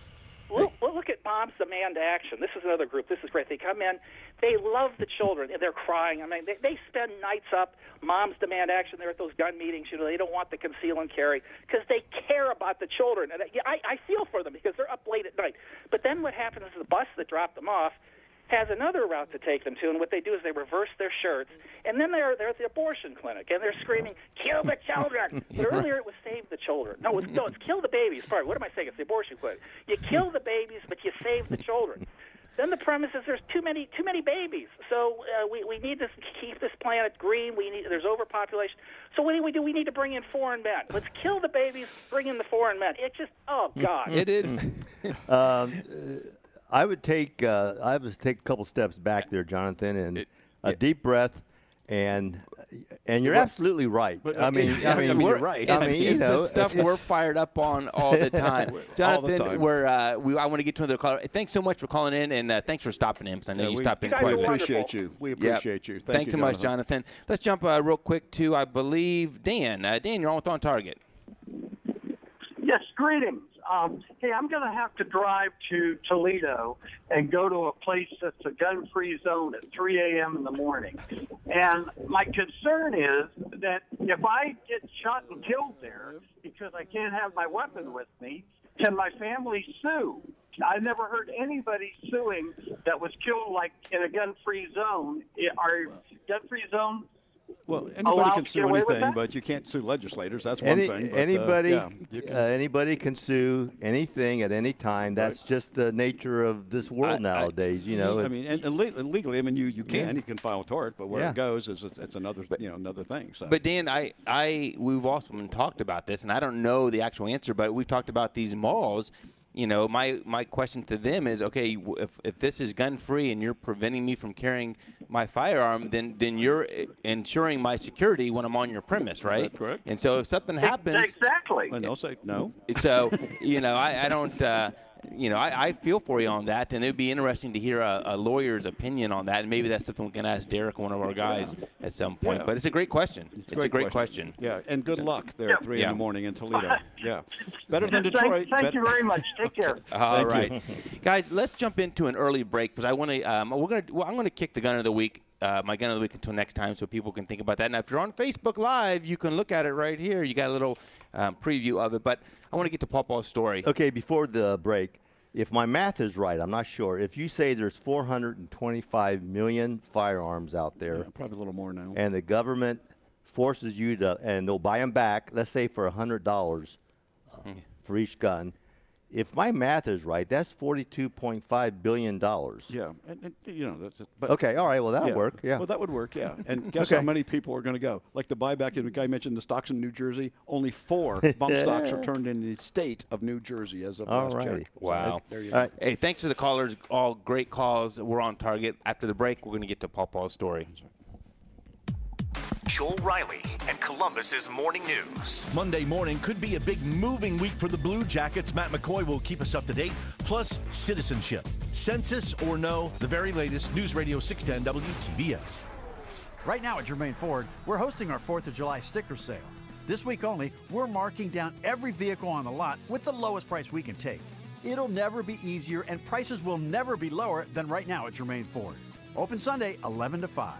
Well, look at Moms Demand Action. This is another group. This is great. They come in. They love the children. They're crying. I mean, they spend nights up. Moms Demand Action. They're at those gun meetings. They don't want the conceal and carry because they care about the children. And I feel for them because they're up late at night. But then what happens is the bus that dropped them off has another route to take them to, and what they do is they reverse their shirts, and then they're at the abortion clinic, and they're screaming, kill the children! But earlier it was save the children. No, it's kill the babies. Sorry, what am I saying? It's the abortion clinic. You kill the babies, but you save the children. Then the premise is there's too many babies, so we need to keep this planet green. There's overpopulation. So what do? We need to bring in foreign men. Let's kill the babies, bring in the foreign men. It just, oh, God. It is. I would take a couple steps back there, Jonathan, and a deep breath, and you're absolutely right. But, I mean, you're right. It's the stuff we're fired up on all the time. Jonathan, I want to get to another caller. Thanks so much for calling in, and thanks for stopping in. Because I know you stopped in quite a bit. We appreciate you. Thanks so much, Jonathan. Let's jump real quick to, I believe, Dan. Dan, you're on Target. Yes, greetings. Hey, I'm going to have to drive to Toledo and go to a place that's a gun-free zone at 3 a.m. in the morning. And my concern is that if I get shot and killed there because I can't have my weapon with me, can my family sue? I never heard anybody suing that was killed like in a gun-free zone. Are gun-free zones? Well, anybody can sue anything, but you can't sue legislators. That's one thing. But, anybody can sue anything at any time. That's just the nature of this world nowadays. I mean, and legally, I mean, you can file a tort, but where it goes is it's another another thing. So. But Dan, we've also talked about this, and I don't know the actual answer, but we've talked about these malls. My question to them is, okay, if this is gun-free and you're preventing me from carrying my firearm, then you're ensuring my security when I'm on your premise, right? That's correct. And so if something happens, exactly. And they'll say no. So I don't. I feel for you on that, and it would be interesting to hear a lawyer's opinion on that, and maybe that's something we can ask Derek, one of our guys, at some point. Yeah. But it's a great question. It's a great question. Yeah, and good luck there at 3 in the morning in Toledo. Yeah, better than Detroit. Thank you very much. Take care. All right, guys, let's jump into an early break because I want to. I'm going to kick the gun of the week. My gun of the week until next time so people can think about that. Now, if you're on Facebook Live, you can look at it right here. You got a little preview of it. But I want to get to Paw Paw's story. Okay, before the break, if my math is right, I'm not sure. If you say there's 425 million firearms out there, Yeah, probably a little more now. and the government forces you to, and they'll buy them back, let's say for $100 for each gun. If my math is right, that's $42.5 billion. Yeah, and you know, but okay, all right, well, that'll work, yeah. Well, that would work, yeah. And guess Okay. how many people are going to go? Like the buyback, and the guy mentioned the stocks in New Jersey, only 4 bump stocks are turned in the state of New Jersey as of last check. Wow. So, there you All go. right. Hey, thanks to the callers. All great calls. We're on target. After the break, we're going to get to Paw Paw's story. Joel Riley and Columbus's Morning News. Monday morning could be a big moving week for the Blue Jackets. Matt McCoy will keep us up to date. Plus, citizenship. Census or no, the very latest News Radio 610 WTVN. Right now at Germain Ford, we're hosting our 4th of July sticker sale. This week only, we're marking down every vehicle on the lot with the lowest price we can take. It'll never be easier, and prices will never be lower than right now at Germain Ford. Open Sunday, 11 to 5.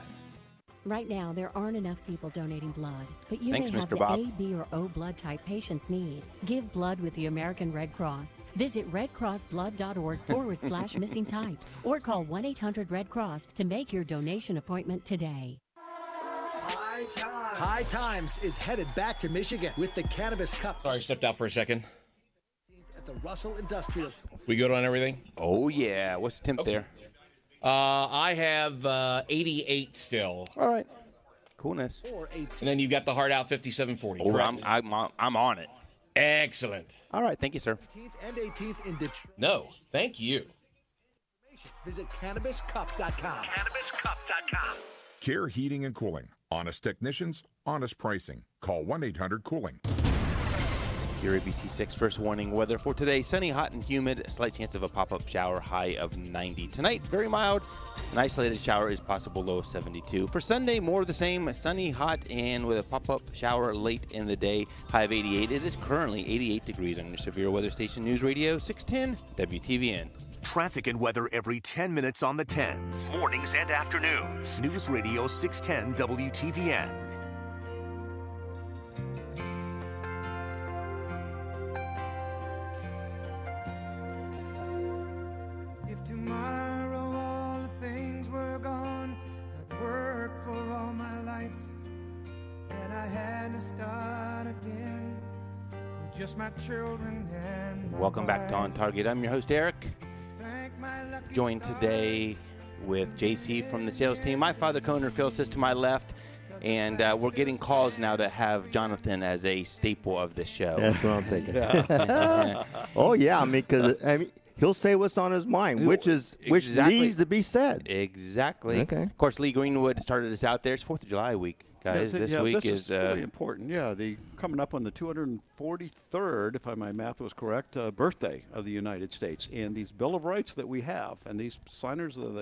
Right now, there aren't enough people donating blood, but you Thanks, may have Mr. the Bob. A, B, or O blood type patients need. Give blood with the American Red Cross. Visit redcrossblood.org/missing types or call 1-800-RED-CROSS to make your donation appointment today. High Times is headed back to Michigan with the Cannabis Cup Sorry, stepped out for a second. at the Russell Industrial. We good on everything? Oh, yeah. What's the temp there? I have 88 still. All right. Coolness. And then you've got the hard out 5740. Oh, correct? I'm on it. Excellent. All right. Thank you, sir. 17th and 18th in Detroit. No, thank you. Visit CannabisCup.com. CannabisCup.com. Care Heating and Cooling. Honest technicians, honest pricing. Call 1-800-COOLING. Your ABC 6 first warning weather for today. Sunny, hot, and humid. A slight chance of a pop-up shower, high of 90. Tonight, very mild. An isolated shower is possible, low of 72. For Sunday, more of the same. Sunny, hot, and with a pop-up shower late in the day, high of 88. It is currently 88 degrees on your severe weather station, News Radio 610 WTVN. Traffic and weather every 10 minutes on the 10s, mornings and afternoons. News Radio 610 WTVN. If tomorrow all the things were gone, I'd work for all my life, and I had to start again with just my children and my Welcome back to On Target. I'm your host, Eric. Joined today with JC from the sales team. My father, Coner Phil, sits to my left. And we're getting calls now to have Jonathan as a staple of the show. That's what I'm thinking. Oh, yeah. I mean, because he'll say what's on his mind, which needs to be said. Exactly. Okay. Of course, Lee Greenwood started us out there. It's 4th of July week, guys. This week is really important. Yeah, coming up on the 243rd, if my math was correct, birthday of the United States. And these Bill of Rights that we have, and these signers of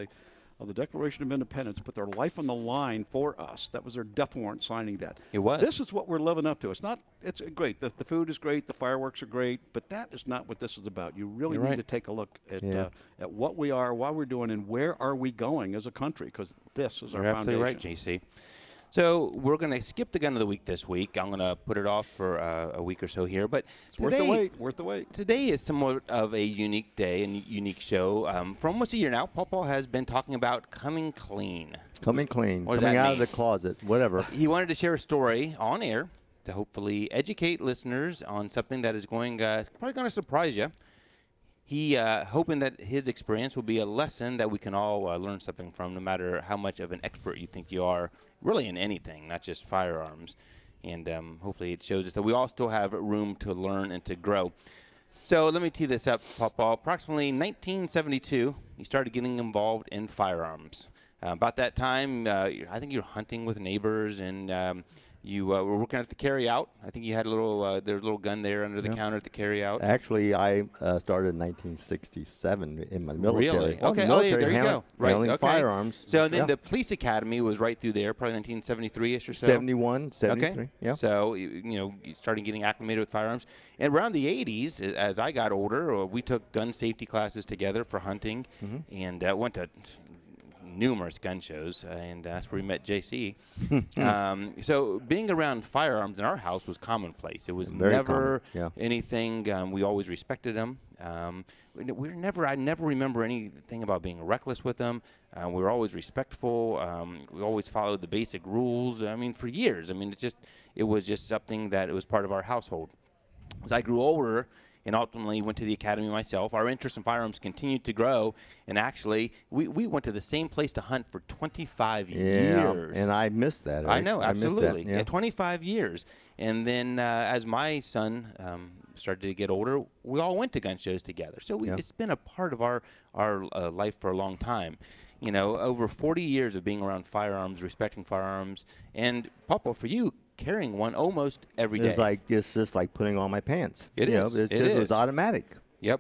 the Declaration of Independence put their life on the line for us. That was their death warrant signing that. It was. This is what we're living up to. It's great. The food is great. The fireworks are great. But that is not what this is about. You really need to take a look at what we are, what we're doing, and where are we going as a country, because this is our You're foundation. absolutely right, JC. So we're going to skip the gun of the week this week. I'm going to put it off for a week or so here. But It's worth the wait. Worth the wait. Today is somewhat of a unique day and unique show. For almost a year now, Paw Paw has been talking about coming clean. Coming clean. What does Coming that out of mean? the closet, whatever. He wanted to share a story on air to hopefully educate listeners on something that is probably going to surprise you. He hoping that his experience will be a lesson that we can all learn something from, no matter how much of an expert you think you are, really in anything, not just firearms. And hopefully it shows us that we all still have room to learn and to grow. So let me tee this up, Paw Paw. Approximately 1972, he started getting involved in firearms. About that time, I think you were hunting with neighbors, and you were working at the carryout. I think you had a little, there was a little gun there under the counter at the carryout. Actually, I started in 1967 in my military. Really? Well, Okay. military There you go. Right. handling Okay. firearms. So then the police academy was right through there, probably 1973-ish or so. 71, 73. Okay. Yeah. So you started getting acclimated with firearms, and around the 80s, as I got older, we took gun safety classes together for hunting, and went to numerous gun shows, and that's where we met JC. So being around firearms in our house was commonplace. It was Very never common, yeah. anything. We always respected them. I never remember anything about being reckless with them. We were always respectful. We always followed the basic rules. I mean, for years. I mean, it was just something that it was part of our household. As I grew older and ultimately went to the academy myself, our interest in firearms continued to grow. And actually, we went to the same place to hunt for 25 years. And I missed that. I know, absolutely. Yeah. 25 years. And then as my son started to get older, we all went to gun shows together. So it's been a part of our life for a long time. You know, over 40 years of being around firearms, respecting firearms, and Paw Paw, for you, carrying one almost every day. It's just like putting on my pants. It is. It was automatic. Yep.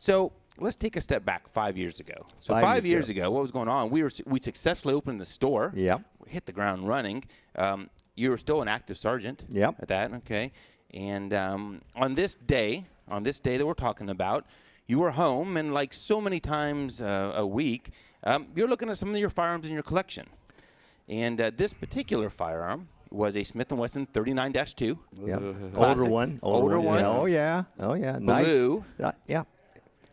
So let's take a step back 5 years ago. So 5 years ago, what was going on? We successfully opened the store. Yep. We hit the ground running. You were still an active sergeant. Yep. At that, okay. And on this day that we're talking about, you were home, and like so many times a week, you're looking at some of your firearms in your collection. And this particular firearm was a Smith & Wesson 39-2. Yeah. Older one. Oh, yeah. Oh, yeah. Blue. Nice. Yeah.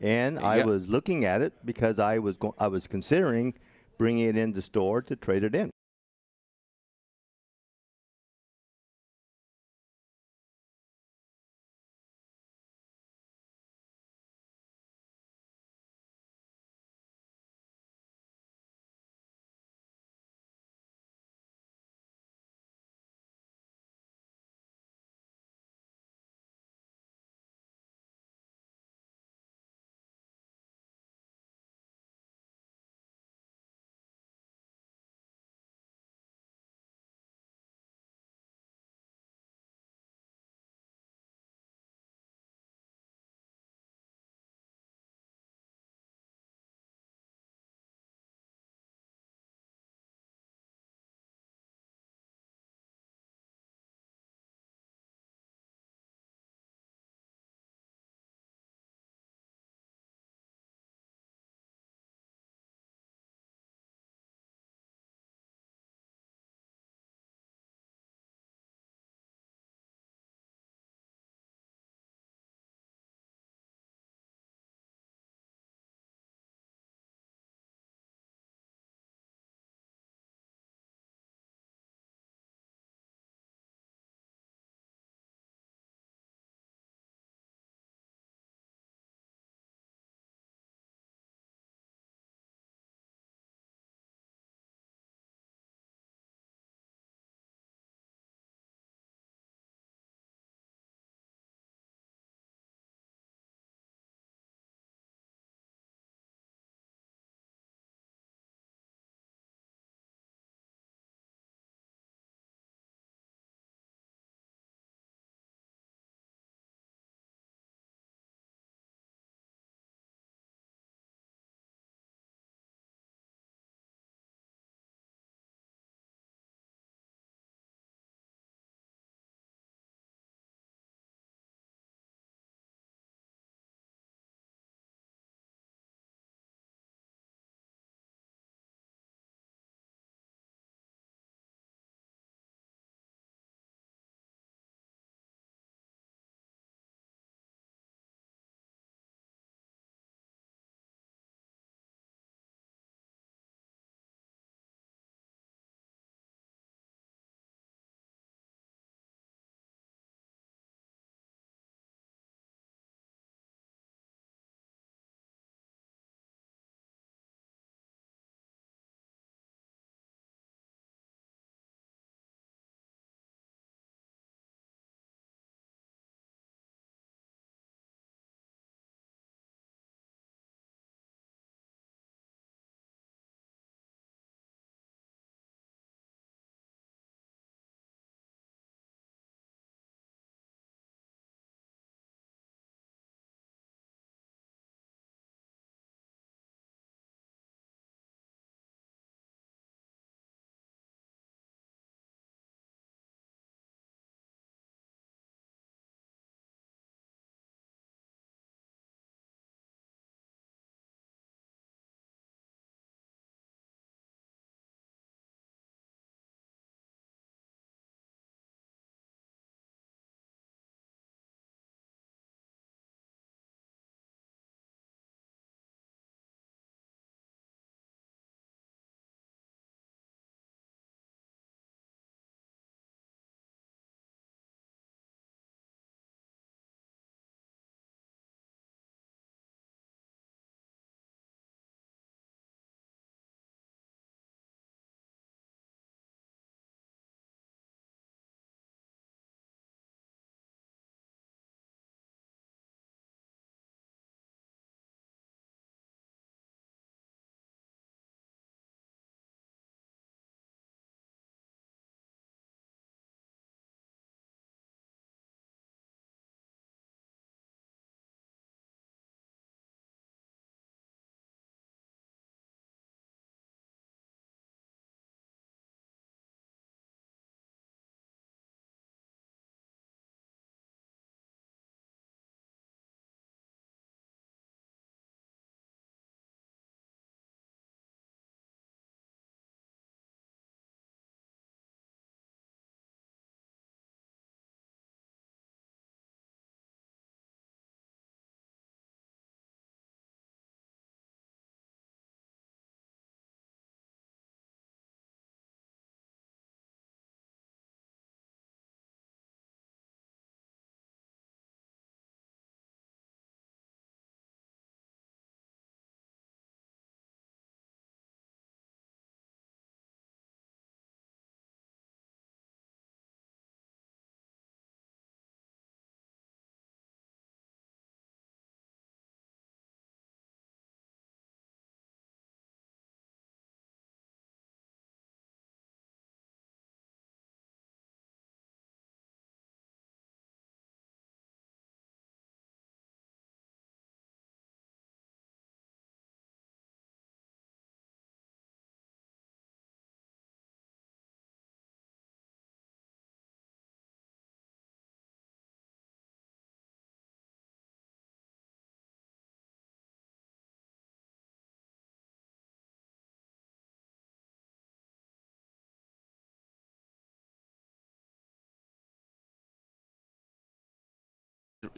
And I was looking at it because I was considering bringing it in the store to trade it in.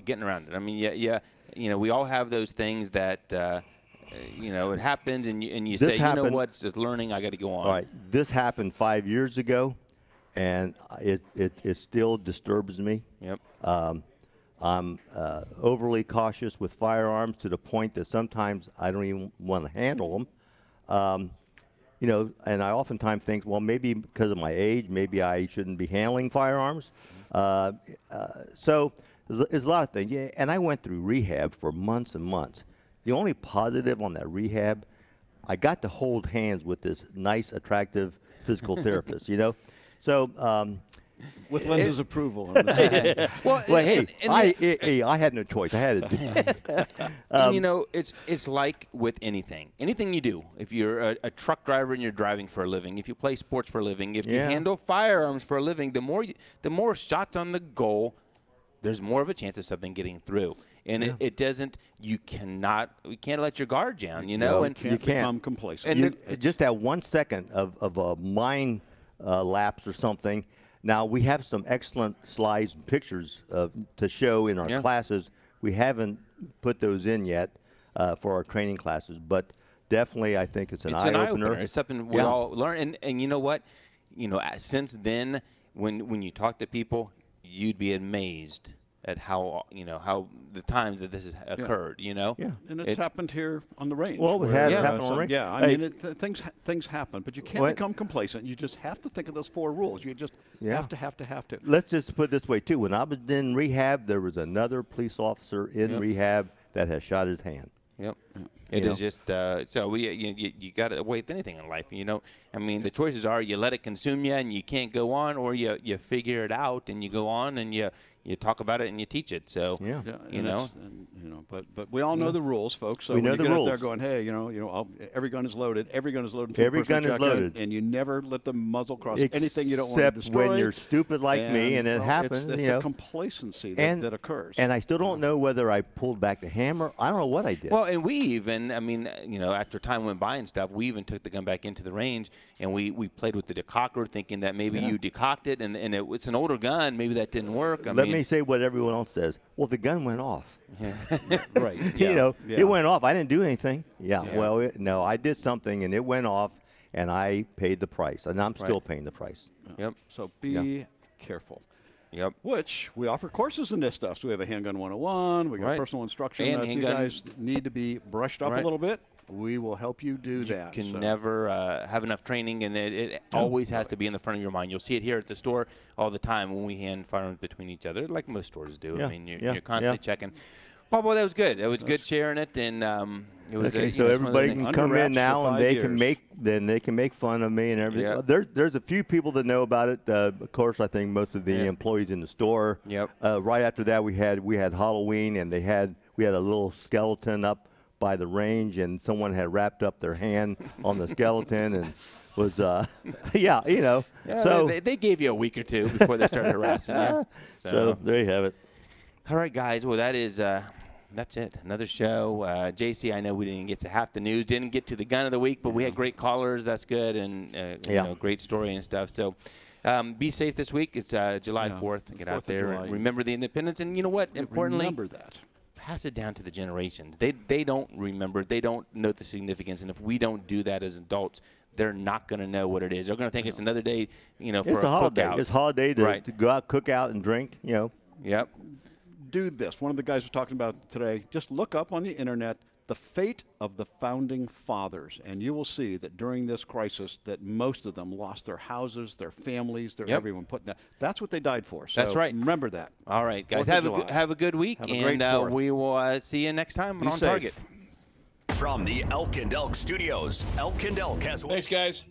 getting around it. I mean, we all have those things that it happens, and you say, you know what, it's just learning. I got to go on. All right, this happened 5 years ago, and it still disturbs me. Yep. I'm overly cautious with firearms to the point that sometimes I don't even want to handle them. And I oftentimes think, well, maybe because of my age, maybe I shouldn't be handling firearms. So there's a lot of things. Yeah, and I went through rehab for months and months. The only positive on that rehab, I got to hold hands with this nice, attractive physical therapist, So with Linda's approval. I had no choice. I had to do it. It's like with anything. Anything you do, if you're a truck driver and you're driving for a living, if you play sports for a living, if you handle firearms for a living, the more shots on the goal, there's more of a chance of something getting through. And it doesn't. You can't let your guard down. No, and you can't become complacent. Just that 1 second of a mind lapse or something. Now we have some excellent slides and pictures to show in our classes. We haven't put those in yet for our training classes, but definitely I think it's an eye-opener. It's something we all learn. And you know what? Since then, when you talk to people, you'd be amazed at how the times that this has occurred. And it's happened here on the range. Well, it has happened on the range. Yeah, I mean, things happen, but you can't become complacent. You just have to think of those 4 rules. You just have to. Let's just put it this way too. When I was in rehab, there was another police officer in rehab that had shot his hand. Yep. It is just so you got to wait with anything in life. I mean, the choices are you let it consume you and you can't go on, or you figure it out and you go on and you talk about it and you teach it. So but we all know the rules, folks. So we know when you the get rules. up there going, hey, every gun is loaded. Every gun is loaded. Every gun is loaded, and you never let the muzzle cross anything you don't want to destroy. Except when you're stupid like me, and it happens. It's a complacency that occurs. And I still don't know whether I pulled back the hammer. I don't know what I did. Well, and we even, after time went by and stuff, we even took the gun back into the range, and we played with the decocker, thinking that maybe you decocked it, and it's an older gun. Maybe that didn't work. Let me say what everyone else says. Well, the gun went off. Yeah. Right. It went off. I didn't do anything. Well, no, I did something, and it went off, and I paid the price, and I'm still paying the price. Yep. So be careful. Yep. Which we offer courses in this stuff. So we have a handgun 101. We got personal instruction. And if you guys need to be brushed up a little bit, we will help you do that. You can never have enough training, and it always has to be in the front of your mind. You'll see it here at the store all the time when we hand firearms between each other, like most stores do. Yeah. I mean, you're constantly checking. Paw Paw, that was good. It was good sharing it, and it was. So everybody can come in now, and they can make fun of me and everything. Yeah. There's a few people that know about it. Of course, I think most of the employees in the store. Yep. Right after that, we had Halloween, and we had a little skeleton up by the range, and someone had wrapped up their hand on the skeleton and was So they gave you a week or two before they started harassing you. So there you have it. All right, guys. Well, that's it. Another show. JC, I know we didn't get to half the news, didn't get to the gun of the week, but we had great callers. That's good, and great story and stuff. So be safe this week. It's July 4th. Get out there and remember the independence. And you know what? Importantly, remember that. Pass it down to the generations. They don't remember. They don't know the significance. And if we don't do that as adults, they're not going to know what it is. They're going to think it's another day, for a holiday. cookout. It's a holiday to go out, cook out, and drink. Yep. Do this. One of the guys was talking about today. Just look up on the internet the fate of the founding fathers, and you will see that during this crisis that most of them lost their houses, their families, everyone putting that. That's what they died for. So that's right. Remember that. All right, guys. Have a good week, and we will see you next time on Target. From the Elk and Elk Studios, Elk and Elk has. Thanks, guys.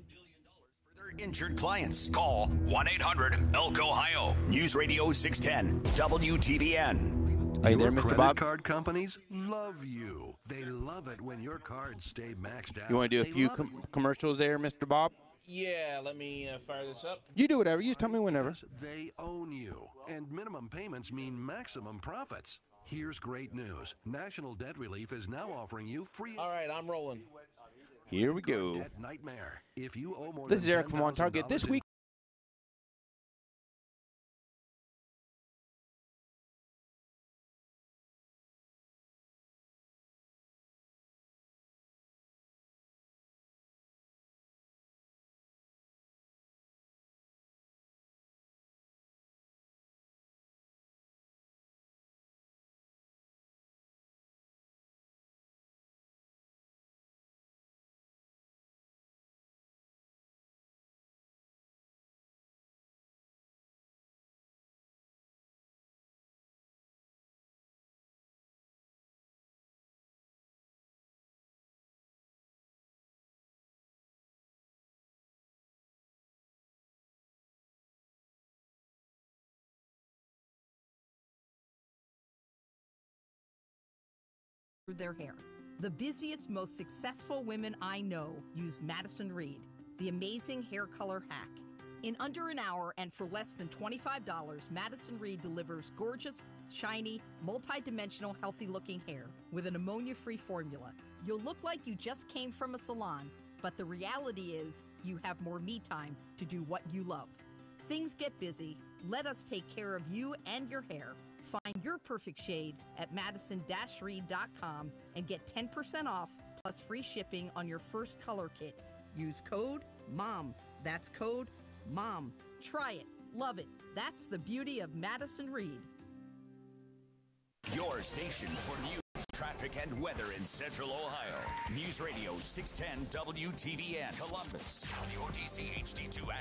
For their injured clients, call 1-800-ELK Ohio. News Radio 610 WTVN. Are you there, Mr. Bob? Card companies love you. They love it when your cards stay maxed out. You want to do a few commercials there, Mr. Bob? Yeah, let me fire this up. You do whatever. You just tell me whenever. They own you, and minimum payments mean maximum profits. Here's great news. National Debt Relief is now offering you free. All right, I'm rolling. Here we go. Debt nightmare. If you owe more This is Eric from OnTarget. This week. their hair. The busiest, most successful women I know use Madison Reed, the amazing hair color hack. In under an hour and for less than $25, Madison Reed delivers gorgeous, shiny, multi-dimensional, healthy-looking hair with an ammonia-free formula. You'll look like you just came from a salon, but the reality is you have more me time to do what you love. Things get busy. Let us take care of you and your hair. Find your perfect shade at madison-reed.com and get 10% off plus free shipping on your first color kit. Use code MOM. That's code MOM. Try it. Love it. That's the beauty of Madison Reed. Your station for news, traffic, and weather in Central Ohio. News Radio 610 WTVN Columbus. On the OTC HD2 app.